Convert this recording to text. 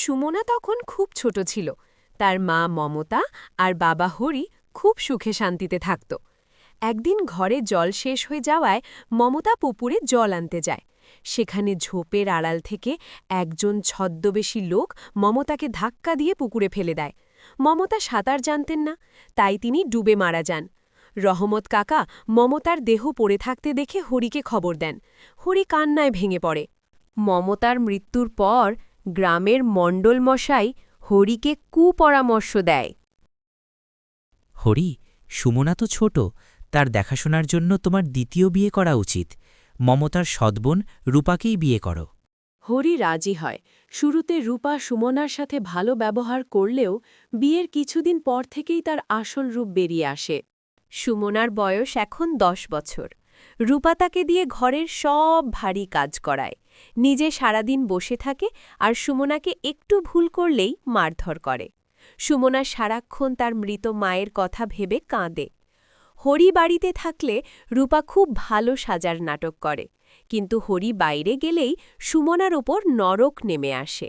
সুমনা তখন খুব ছোট ছিল। তার মা মমতা আর বাবা হরি খুব সুখে শান্তিতে থাকত। একদিন ঘরে জল শেষ হয়ে যাওয়ায় মমতা পুকুরে জল আনতে যায়। সেখানে ঝোপের আড়াল থেকে একজন ছদ্মবেশী লোক মমতাকে ধাক্কা দিয়ে পুকুরে ফেলে দেয়। মমতা সাঁতার জানতেন না, তাই তিনি ডুবে মারা যান। রহমত কাকা মমতার দেহ পড়ে থাকতে দেখে হরিকে খবর দেন। হরি কান্নায় ভেঙে পড়ে। মমতার মৃত্যুর পর গ্রামের মণ্ডলমশাই হরিকে কুপরামর্শ দেয়। হরি, সুমনা তো ছোট, তার দেখাশোনার জন্য তোমার দ্বিতীয় বিয়ে করা উচিত। মমতার সৎবোন রূপাকেই বিয়ে করো। হরি রাজি হয়। শুরুতে রূপা সুমনার সাথে ভালো ব্যবহার করলেও বিয়ের কিছুদিন পর থেকেই তার আসল রূপ বেরিয়ে আসে। সুমনার বয়স এখন 10 বছর। রূপা তাকে দিয়ে ঘরের সব ভারী কাজ করায়, নিজে সারাদিন বসে থাকে আর সুমনাকে একটু ভুল করলেই মারধর করে। সুমনা সারাক্ষণ তার মৃত মায়ের কথা ভেবে কাঁদে। হরি বাড়িতে থাকলে রূপা খুব ভালো সাজার নাটক করে, কিন্তু হরি বাইরে গেলেই সুমনার ওপর নরক নেমে আসে।